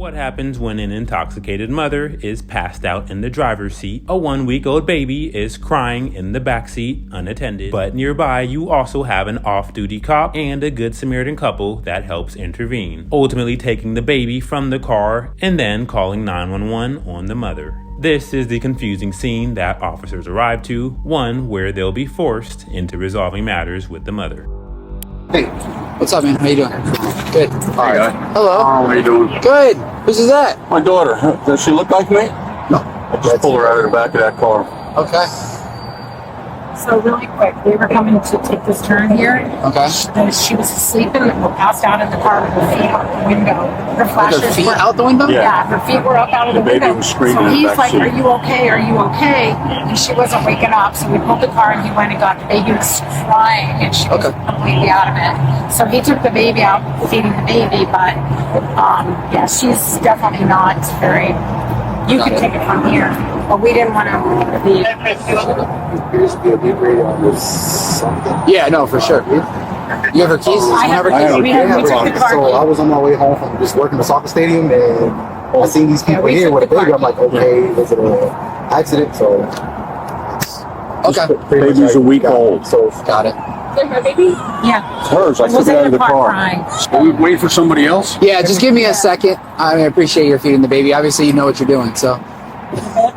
What happens when an intoxicated mother is passed out in the driver's seat? A 1-week-old baby is crying in the backseat unattended. But nearby, you also have an off-duty cop and a good Samaritan couple that helps intervene, ultimately taking the baby from the car and then calling 911 on the mother. This is the confusing scene that officers arrive to, one where they'll be forced into resolving matters with the mother. Hey, what's up, man? How you doing? Good. All right. Hello. How are you doing? Good. Who's is that? My daughter. Does she look like me? No. I'll just pull her out of the back of that car. Okay. So really quick, we were coming to take this turn here. Okay. She was asleep and passed out in the car with her feet out the window. Her flashes With her feet were out the window? Yeah, her feet were up out of the baby window. was screaming So in the he's back like, seat. "Are you okay? Are you okay?" And she wasn't waking up. So we pulled the car and he went and got the baby. Was crying and she was completely out of it. So he took the baby out, feeding the baby. But yeah, she's definitely not very. You can take it from here, but we didn't want to leave. Yeah, no, for sure. You have her keys? I have her keys. We took the car So I was on my way home from just working the soccer stadium, and I seen these people here with a baby. I'm like, okay, was it an accident? So Okay. Baby's a week old. So Got it. Is it her baby? Yeah. It's hers. I took Was it in out of the car. crying. Are we waiting for somebody else? Yeah, just give me a second. I appreciate your feeding the baby. Obviously, you know what you're doing, so.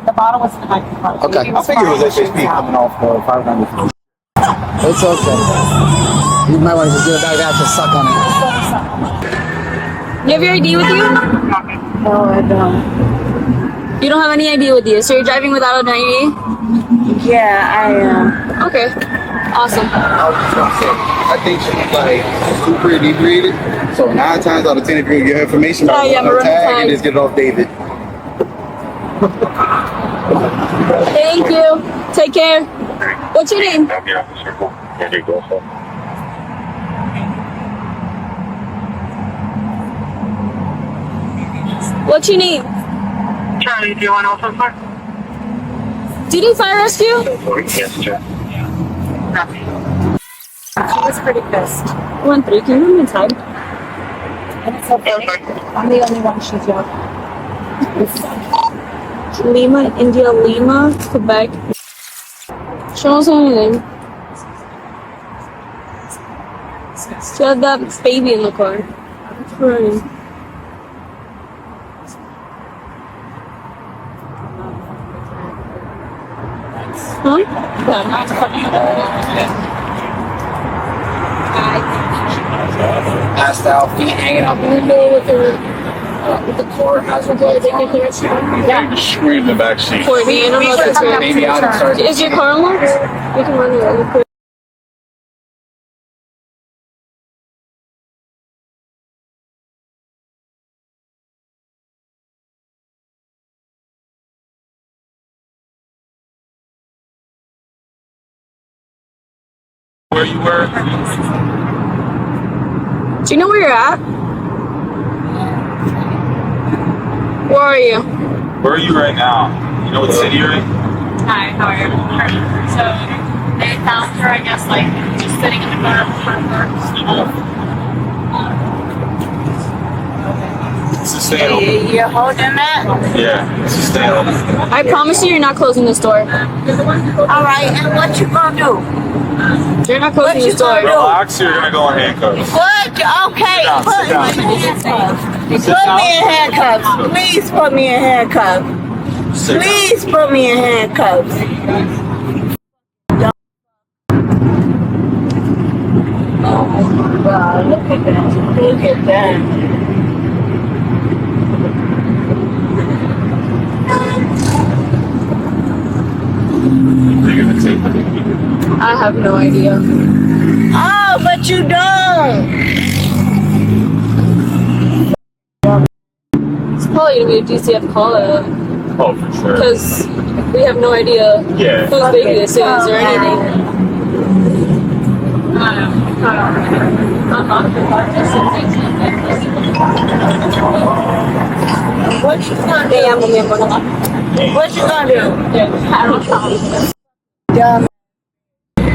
The bottle was in the back of the car. Okay. Baby I think it was crying. SHP coming off 590. It's okay. You might want to just give it back to suck on it. You have your ID with you? No, I don't. You don't have any ID with you, so you're driving without an ID? Yeah, I am. Okay. Awesome. I was just gonna say, I think she's like super inebriated. So 9 times out of 10, if you get her information, Yeah, I'll we're on the tag tag. and just get it off David. Thank you. Take care. What's your name? What's your name? Charlie, do you want also fire? Do you need fire rescue? Yes, sir. She was pretty pissed. 1-3. Can you come inside? And it's okay. I'm the only one she's young. Lima, India, Lima, Quebec. Show us anything. She had that baby in the car. It's crying. Huh? Passed out, feet hanging out the window with the car hazard lights on. Yeah. Scream in the back seat. Courtney, I don't know if it's her. Baby out and started. Is your car unlocked? We can run it really quick. Where you were? Do you know where you're at? Where are you? Where are you right now? You know what city you're in? Hi, how are you? So they found her, I guess, like just sitting in the car with her. This is staying open. You're holding that? Yeah, this is staying open. I promise you, you're not closing this door. All right, and what you gonna do? You're not closing this door. Relax, you're gonna go in handcuffs. What? Okay, Sit down. put me in handcuffs. Please put me in handcuffs. Sit down. Please put me in handcuffs. Oh my God, look at that. Look at that. You're gonna take the I have no idea. Oh, but you don't. It's probably gonna be a DCF call out Oh, for sure. because we have no idea Yeah. whose baby this is or anything. What you gonna do? What you gonna do? Dumb.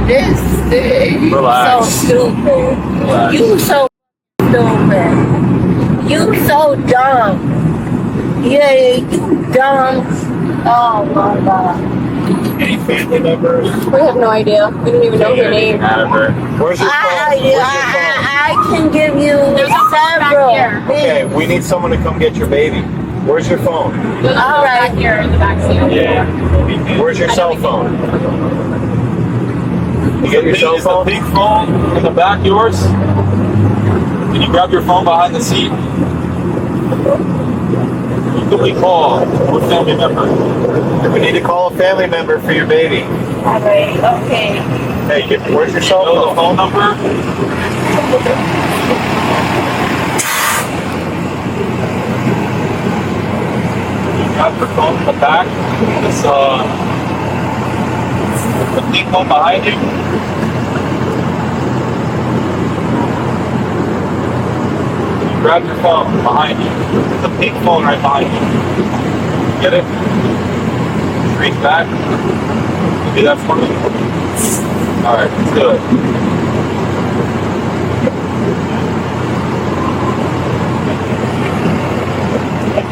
This thing. Relax. So stupid. Relax. You so stupid. You so dumb. Yeah, you dumb. Oh my god. Any family members? We have no idea. We don't even know her name. Out of her. Where's your phone? I can give you There's a phone back several. here. Okay, we need someone to come get your baby. Where's your phone? There's a phone back here in the back seat. Yeah. Where's your cell phone? You get your cell phone? Is the big phone in the back yours? Can you grab your phone behind the seat? Who can we call? What family member? We need to call a family member for your baby. Alright, okay. Hey, where's your cell phone? The phone number? You got your phone in the back? It's the big phone behind you? Grab your phone behind you. There's a pink phone right behind you. Get it? Reach back. Do that for me. Alright, let's do it.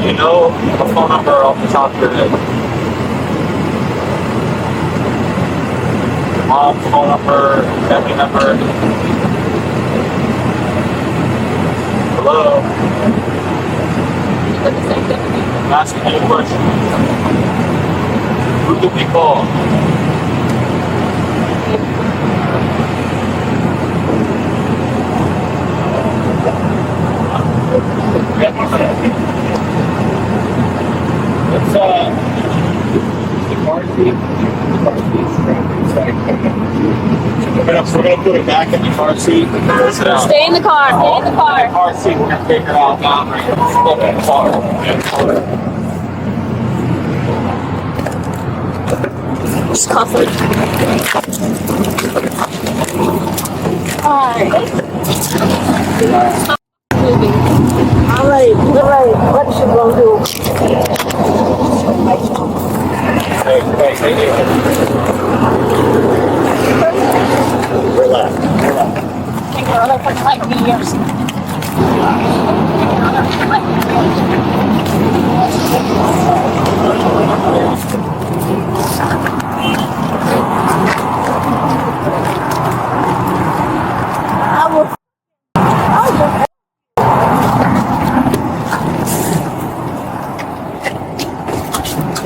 You know the phone number off the top of your head. Your mom's phone number, family number. Hello? I'm asking you a question. Who did we call? Let's, the car seat. We're gonna put it back in the car seat. Sit down. Stay in the car. Stay in the car. Car seat, we're gonna take her out now. Step in the car. Just cough it. Alright. Stop moving. Alright. What you gonna do? Hey. Relax. Take her over for like years.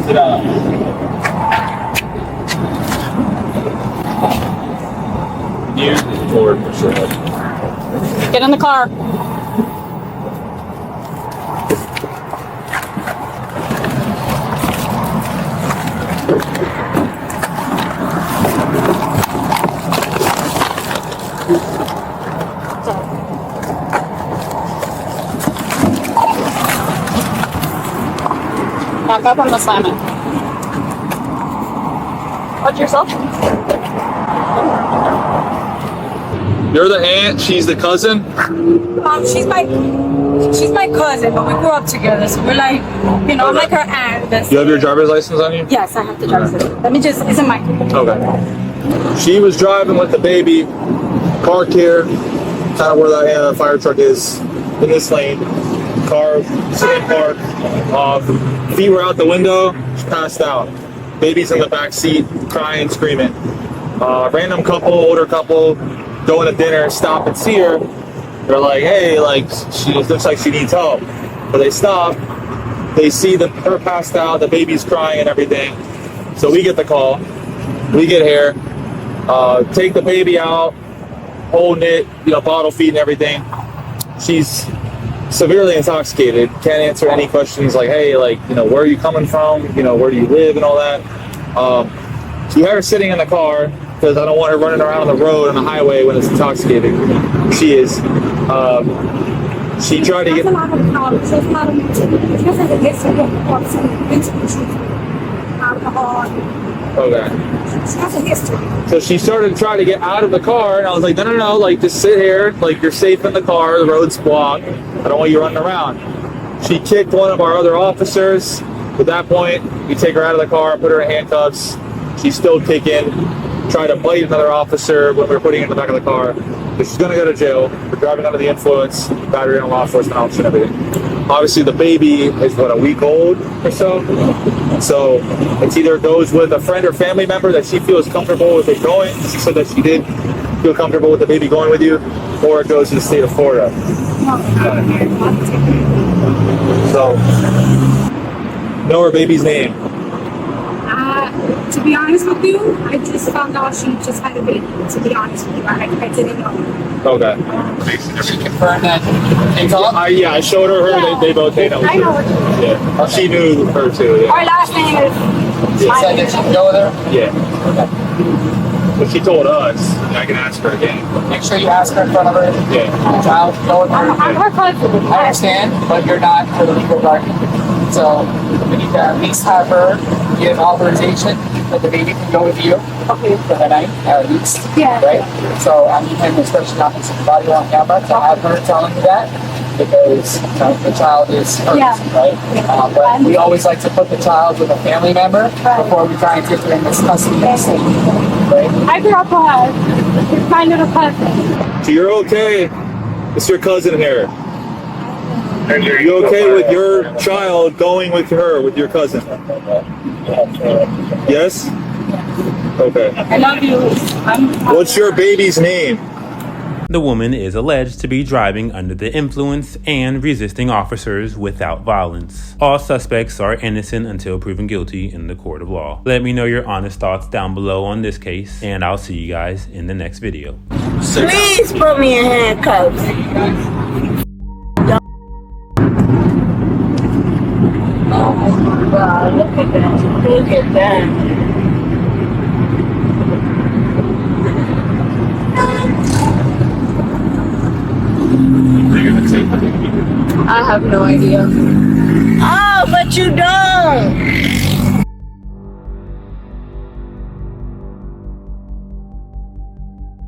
Sit down. You forward for sure. Get in the car. Back up on the slam it. Watch yourself. You're the aunt, she's the cousin? She's my cousin, but we grew up together, so we're like, you know, I'm like her aunt. You have your driver's license on you? Yes, I have the driver's license. Let me just, it's in my. Okay. She was driving with the baby, parked here, kind of where the fire truck is, in this lane. Car, sitting park, feet were out the window, she passed out. Baby's in the back seat, crying, screaming. Random couple, older couple, going to dinner, stop and see her. They're like, hey, like, she looks like she needs help. But they stop, they see her passed out, the baby's crying and everything. So we get the call, we get here, take the baby out, holding it, you know, bottle feed and everything. She's severely intoxicated, can't answer any questions like, hey, like, you know, where are you coming from? You know, where do you live and all that. So you have her sitting in the car, because I don't want her running around on the road on the highway when it's intoxicated. She is. She tried to get... Okay. So she started to try to get out of the car, and I was like, no, like, just sit here. Like, you're safe in the car. The road's blocked. I don't want you running around. She kicked one of our other officers. At that point, we take her out of the car, put her in handcuffs. She's still kicking. Tried to bite another officer when we were putting her in the back of the car. But she's going to go to jail for driving under the influence, battery on law enforcement officer, and everything. obviously the baby is what, a week old or so. So it's either goes with a friend or family member that she feels comfortable with it going. She said that she did feel comfortable with the baby going with you, or it goes to the state of Florida. So, know her baby's name. To be honest with you, I just found out she just had a baby. To be honest with you, I didn't know. Okay. She confirmed that they talked. Yeah, I showed her. They both know. I know. Yeah, she knew her too. Yeah. Our last name is. She said that she can go with her. Yeah. But she told us. I can ask her again. Make sure you ask her in front of her. Yeah. The child can go with her. I'm her cousin. I understand, but you're not her legal guardian. So we need to at least have her give authorization that the baby can go with you. Okay. For the night, at least. Yeah. Right? So I'm even especially not missing the body on camera to have her telling you that because the child is hers, right? But we always like to put the child with a family member before we try and take her in this custody state. Right? I grew up with her. It's my little cousin. So you're okay. It's your cousin here. Are you okay with your child going with her, with your cousin? Yes? Okay. I love you. What's your baby's name? The woman is alleged to be driving under the influence and resisting officers without violence. All suspects are innocent until proven guilty in the court of law. Let me know your honest thoughts down below on this case, and I'll see you guys in the next video. Please put me in handcuffs. Oh my God, look at that. Look at that. I have no idea. Oh, but you don't.